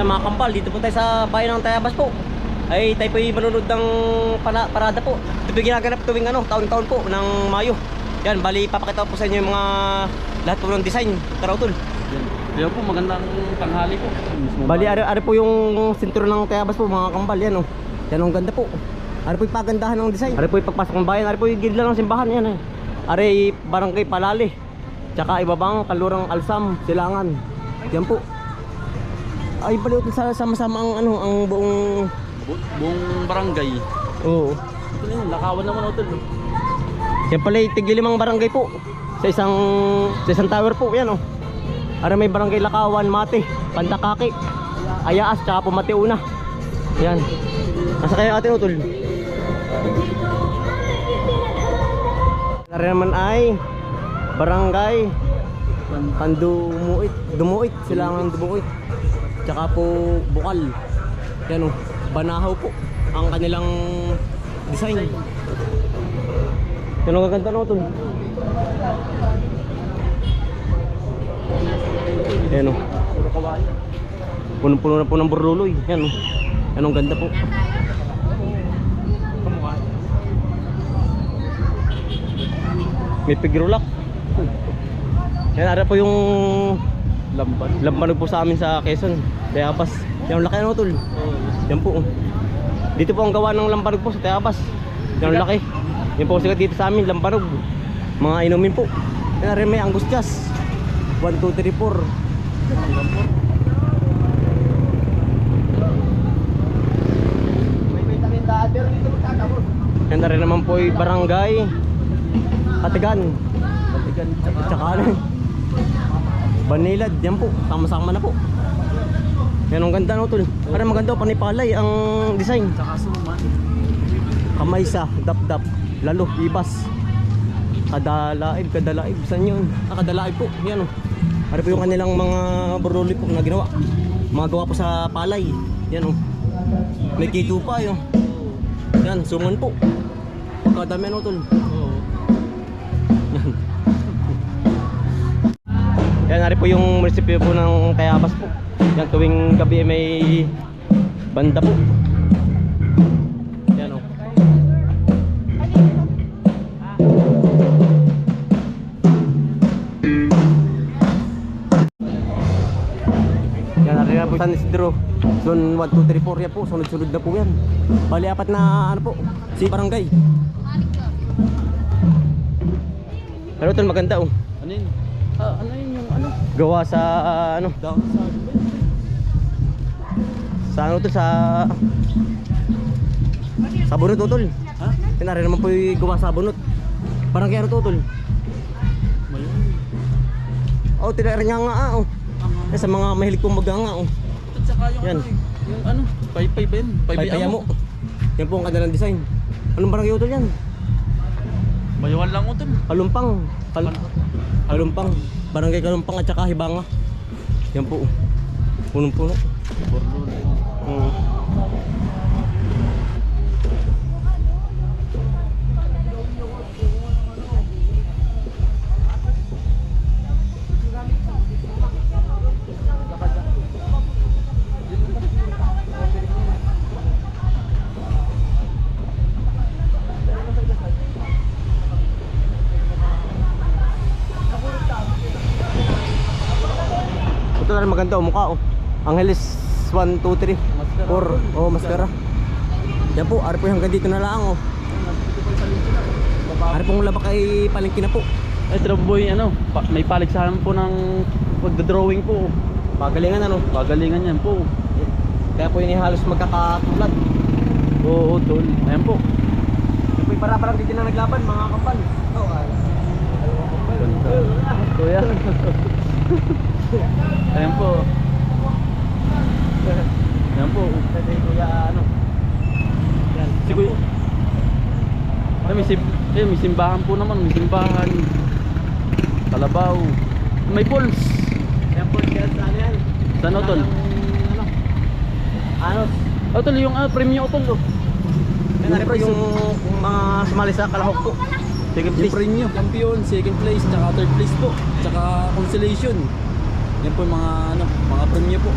Ay, mga kambal, dito po tayo sa bayan ng Tayabas po. Ay tayo po ay manunod ng parada po. Ito po ginaganap tuwing taon-taon po ng Mayo. Yan, bali papakita po sa inyo yung mga lahat po ng design. Tara utol. Yan po, magandang tanghali po. Bali ari po yung sentro ng Tayabas po mga kambal. Yan o. Yan ang ganda po. Ari po yung pagandahan ng design. Ari po yung pagpasok ng bayan. Ari po yung gilid ng simbahan. Yan eh. Ari barangay Palali. Tsaka ibabang Kalurang Alsam, Silangan. Yan po. Ay bali utol sama-sama ang buong barangay. Oo. Ito na yun, lakawan naman utol. Yan pala tig-5 barangay po sa isang tower po. Yan o. Ara may barangay Lakawan, Mate, Pandakaki, Ayaas, tsaka po Mateuna. Yan. Nasa kayo atin utol. Ara naman ay barangay Dumuit, Silangan Dumuit. Tsaka po Bukal. Yan o. Banahaw po ang kanilang design. Yan ang gaganda na utol. Yan o. Punong-puno na po ng burluloy. Yan o. Yan ang ganda po. May pigrulak. Yan ara po yung lambanog po sa amin sa Quezon, Tayabas. Yan ang laki ano tol. Yan po. Dito po ang gawa ng lambanog po sa Tayabas. Yan ang laki. Yan po sikat dito sa amin, lambanog. Mga inumin po. Yan rin may angustias. 1, 2, 3, 4. Yan na rin naman po yung barangay Katigan, tsaka Banilad. Yan po, sama-sama na po. Yan ang ganda no tol. Para maganda panipalay ang design. Tsaka suman. Kamaysa, dap-dap, lalo, ibas. Kadalaib. Saan yun? Kadalaib po. Yan o. Para po yung kanilang mga burluli po na ginawa. Mga gawa po sa palay. Yan o. May kito pa yun. Yan, suman po. Pagkadami ano tol. Yan. Yan, nari po yung munisipyo po ng Tayabas po. Yan, tuwing gabi may banda po. Yan o. Yan, nari na po San Isidro. Zone 1, 2, 3, 4 yan po. Sunod-sunod na po yan. Bali apat na ano po, si barangay. Ano tol, maganda oh. Ano yun? Ano yun yung ano? Gawa sa ano? Sa ano to, sa bunot utol. Ha? Tinari naman po yung gawa sa bunot. Parang kaya ano to utol. Oh, tinari niya nga oh. Sa mga mahilig pong maganga oh. At saka yung Yan. yung ano? Paypay ba yun? Paypay mo. Yan po ang kanilang design. Anong barangay utol yan? Bayawan lang utol. Kalumpang. Barangay Kalumpang at saka Hibanga. Yan po. Punong-puno. Ito na rin maganda oh, mukha oh. Angeles 1, 2, 3, 4. Oh, maskara. Yan po, ari po hanggang dito na lang oh. Ari pong labak ay palengke na po. Ay, Traboy, ano, may paligsahan po ng pagdodrawing po. Pagalingan ano? Pagalingan yan po. Kaya po yun halos magkakatulad. Oo, tol. Ayan po. Yan po yung para-parang dito na naglaban mga kapal. Oh, Kuya. Ayan po. Ayan po. Kuya ano? Yan. Si Kuya. Ay, may simbahan po naman. May simbahan. Kalabaw. May pools. Yan po, saan yan? Saan o, tol? Ano? O, tol, yung premium o, tol. Yan po yung mga sumali sa Kalahok po. Second Yung place. premium, champion, second place, tsaka third place po. Tsaka consolation. Yan po yung mga, ano, mga premium po.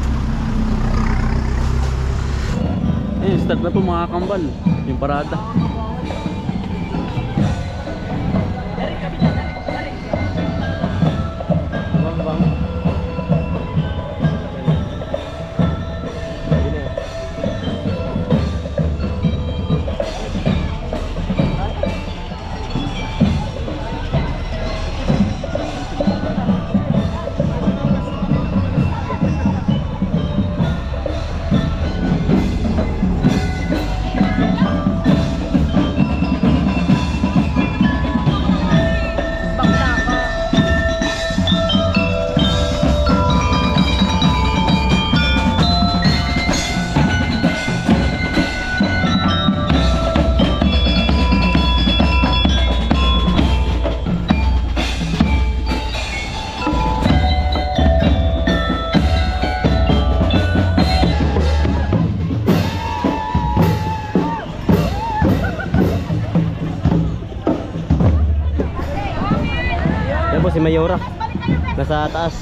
Nag-start na po mga kambal. Yung parada. Yan po si Mayora. Nasa taas.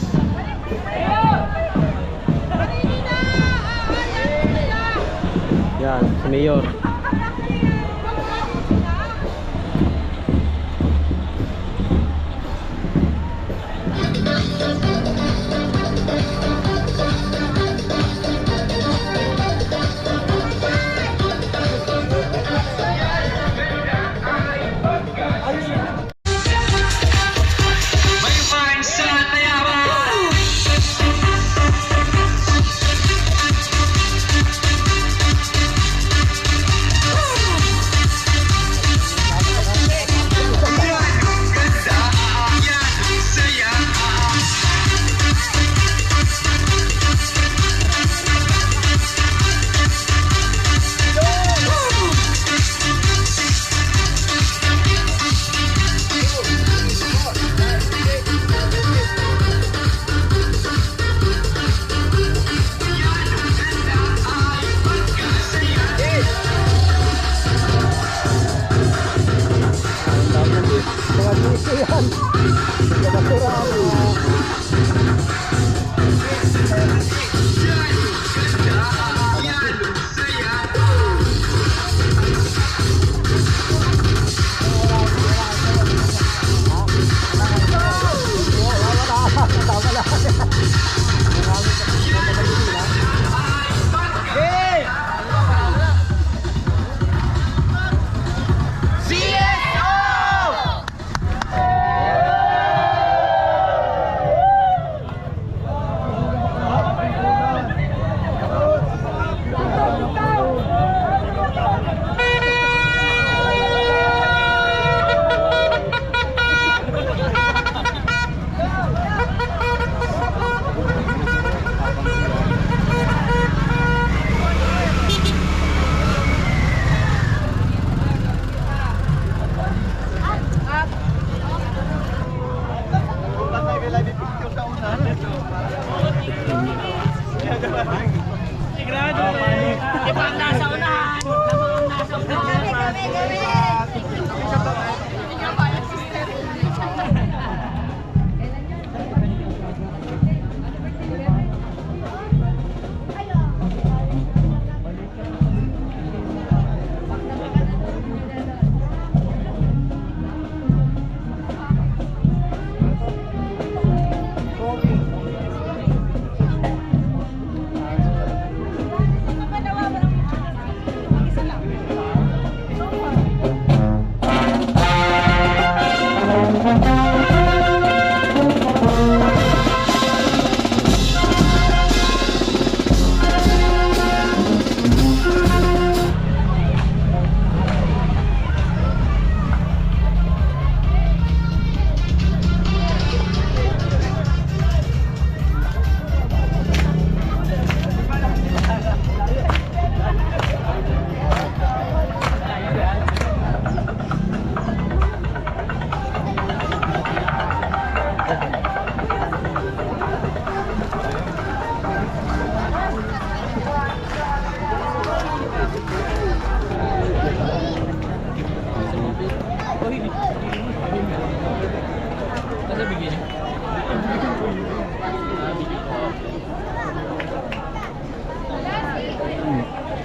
Yan, si Mayor.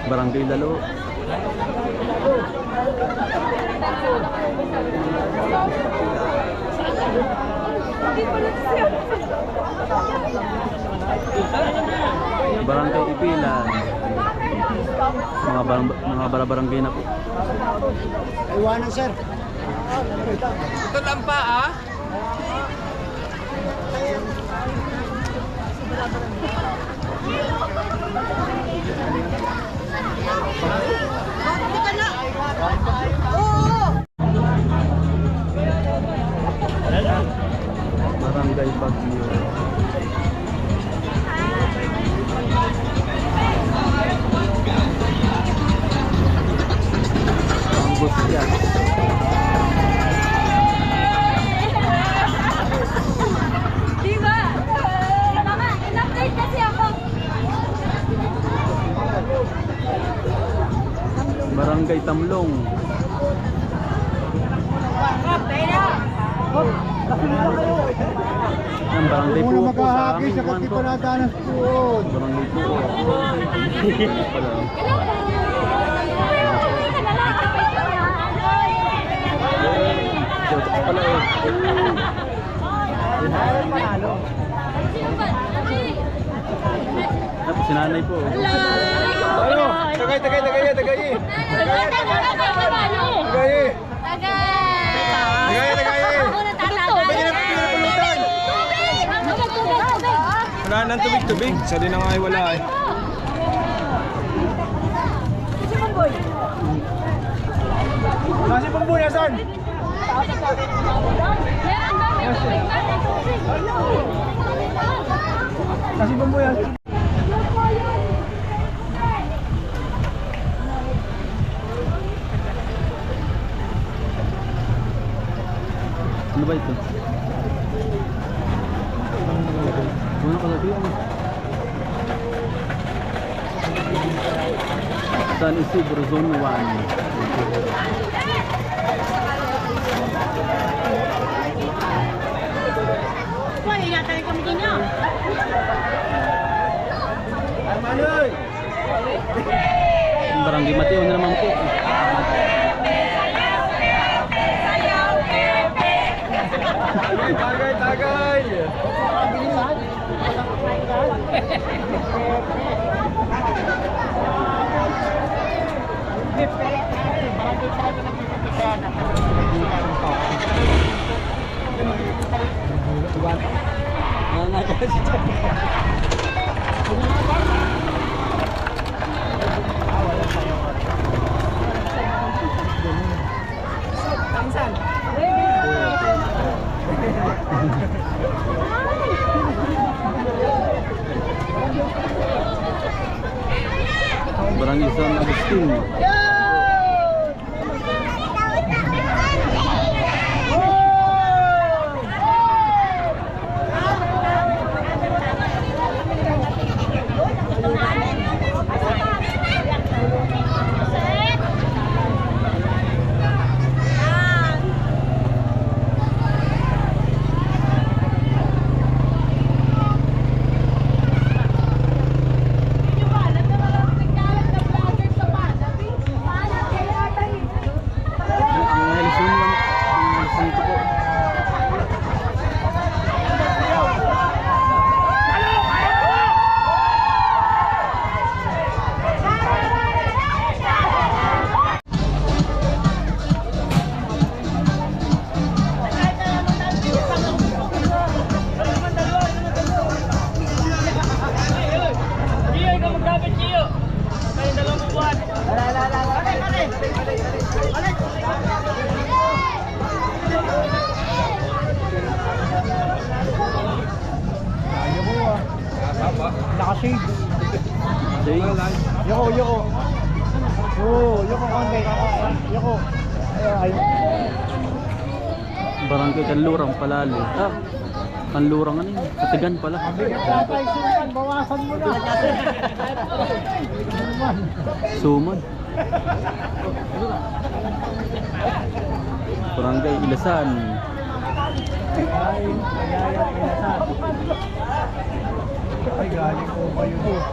Barangay Lalo. Barangay Ipilan. Mga barangay na po. Iwanan, sir. Ito lang pa ah. Barangay Bagyo. Angustias. Diba? Mama, in-update kasi ako. Barangay Tamlong. Yan, barangay po po sa amin. Kuwan po. Danas po. Barangay po. Pala. Shout out pala eh. Tapos si nanay po. Ano? Tagay. Tagay. Wala nang tubig. Sali na nga ay wala eh. Nasi Pamboy, asan? Nasi Pamboy, asan? Ano ba ito? Ano ka lagi ano? San Isidro Zone 1. Barangay Mateo na naman po. Tagay. Barangay San Agustin. Nakashave. James. Yoko. Oo, yoko konti. Yoko. Ayun. Barangay Kanlurang Palali. Kanlurang ano yun? Katigan pala. Tatay, suman, bawasan mo na. Suman. Barangay Ilasan. Ay, galing ko ba yun?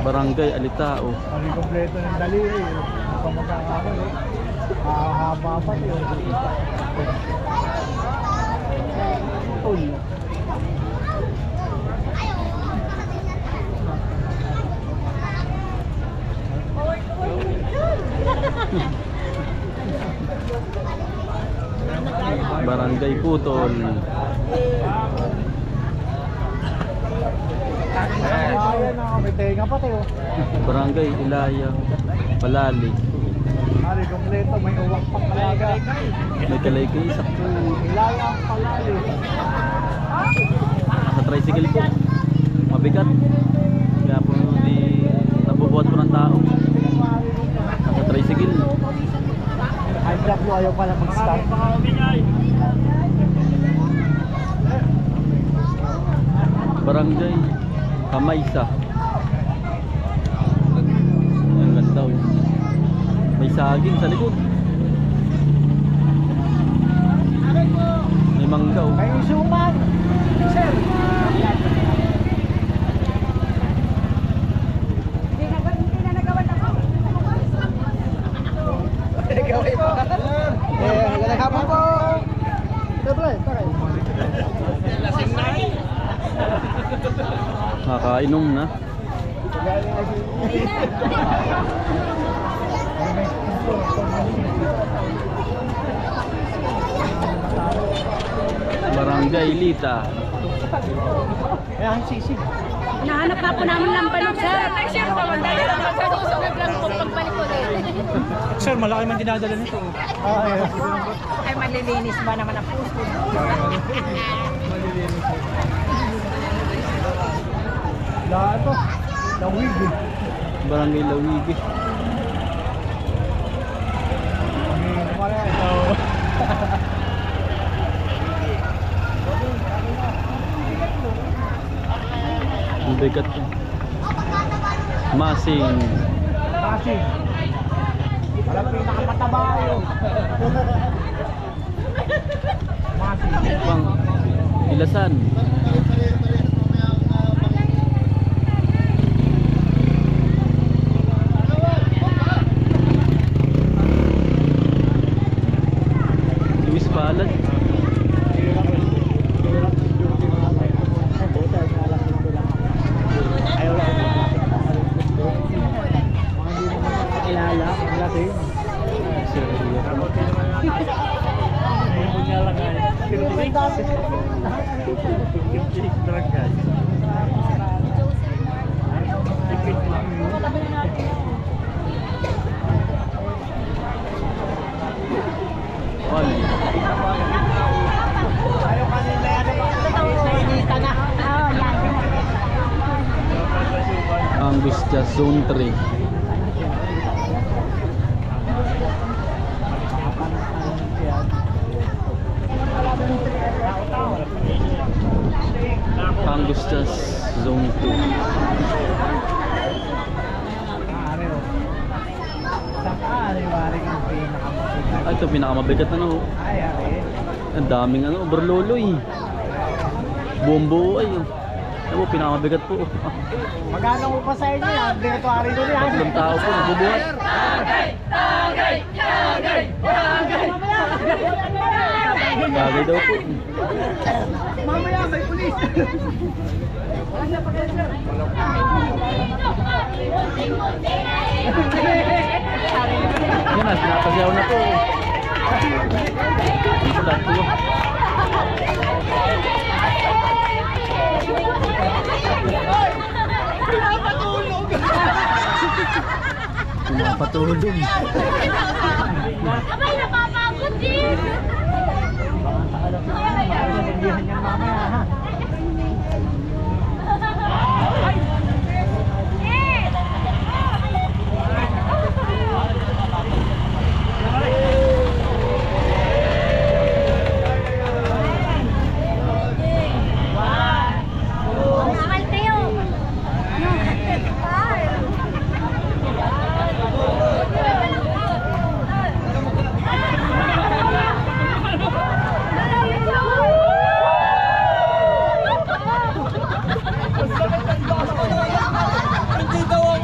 Barangay Alitao. Ano yung kompleto ng daliri? Ito magkakaroon eh. Haba pa yun. Uy. Barangay Putol. Ayan na, may tenga pa tayo. Barangay Ilaya. Palali. Ano kompleto, may uwak pang kalaga. May Kalaykay sakto. Ilaya ang palali. Nasa tricycle po. Mabigat. Kaya po di nabubuhat po ng tao. Nasa tricycle. High blood mo, ayaw pala mag-start. Barangay Kamaysa. Ang ganda oh. May saging sa likod. May mangga oh. Kayo suman! Sir! Hindi na nagawa na ako. Gawin pa! Magandang hapon po! Siyempre, tayo. Nakakainom na. Barangay Lita. Kaya ang sisig. Nahanap na po namin ng panog, sir. Nag-share pa man dahil lang magsusunod lang po pagbalik ulit. Sir, malaki man dinadala nito. Ay, malilinis ba naman ang puso? Lahat to. Lawig eh. Barangay Lawigi. Ang bigat yun. Masing. Kasi. Alam pinakamataba yun. Pang Ilasan. Luis Palad. Ayaw lang. Mga hindi naman nakakilala. Ang lasing. Punya lang ay. Wali. Ayaw kanina yan. Nainita na. Oo, yan. Angustia Zone 3. Angustia Zone 2. Ay, ito pinakamabigat na no. Ang daming ano, overloloy. Buong buo ay. Ano, pinakamabigat po. Magkano mo pa sa inyo yan? Dito ari doon yan. Tatlong tao po nagbubuhat. Bagay daw po. Mamaya may pulis. Yan na, sinapasayaw na po. Dito lahat po. Pinapatulog. Abay, napapagod din. Nandiyan yan mamaya ha. Hindi daw ako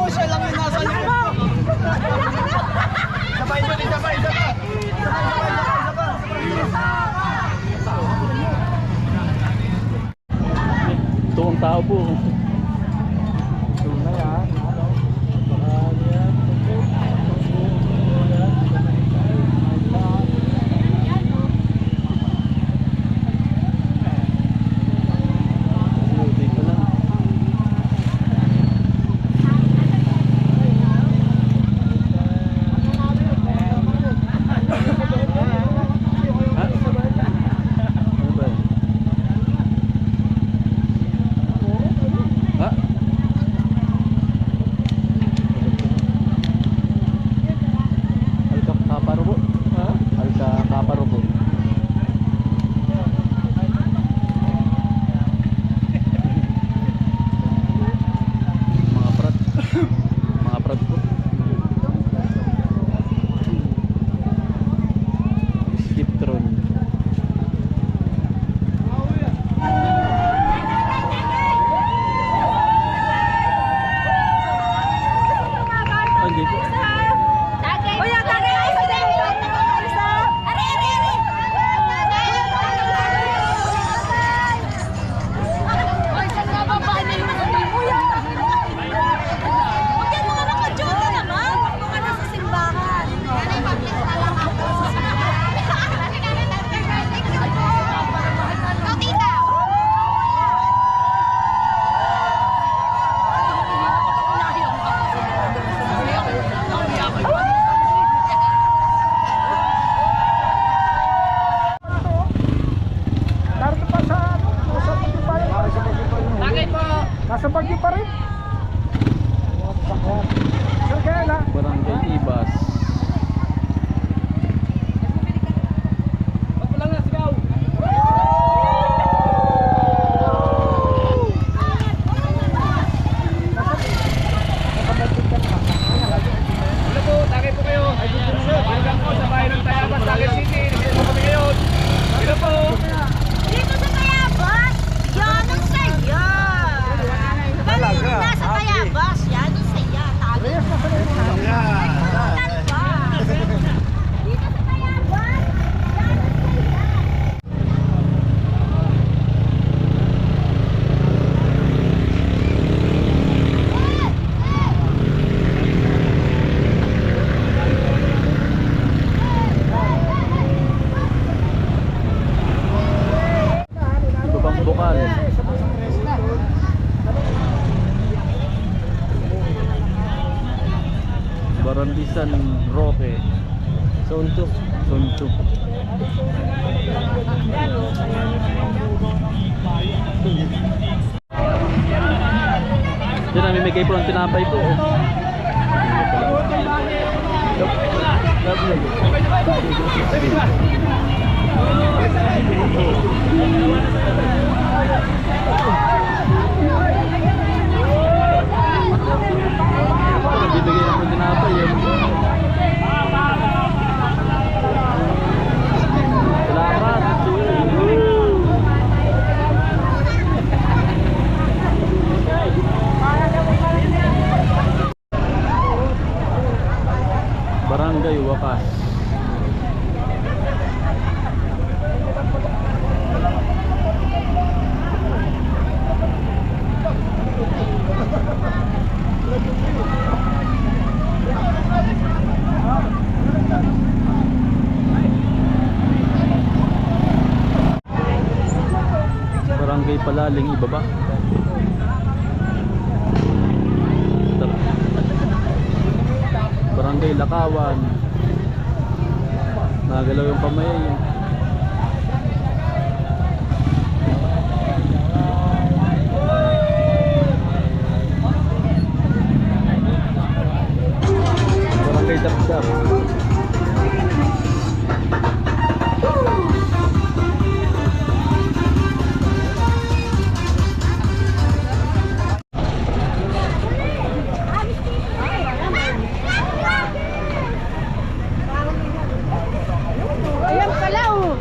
Tayabas, yan. Saya. Tago. Dito sa Tayabas. Ibabang bukal. Barandisan Roque. Zone 2. Zone 2. Diyan namimigay po ng tinapay po. Oh. Nagbibigay ako ng tinapay. Salamat. Barangay Wakas. Barangay Palaling ibaba. Barangay Lakawan. Nagalaw yung kamay. Barangay Dapdap. Ayan pala, oh.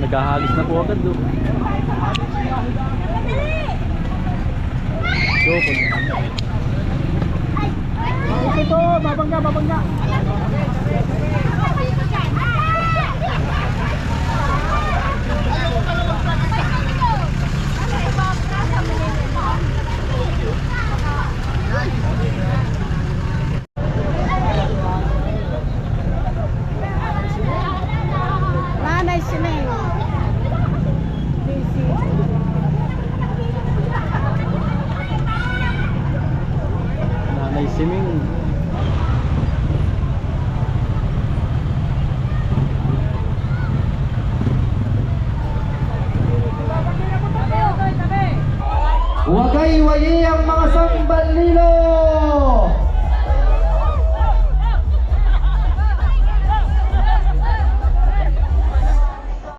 Naghahalis na po agad do. Ito, babangga, babangga. Nanay Sineng. Nanay Siming. Wagay-wayi ang mga sambalilo.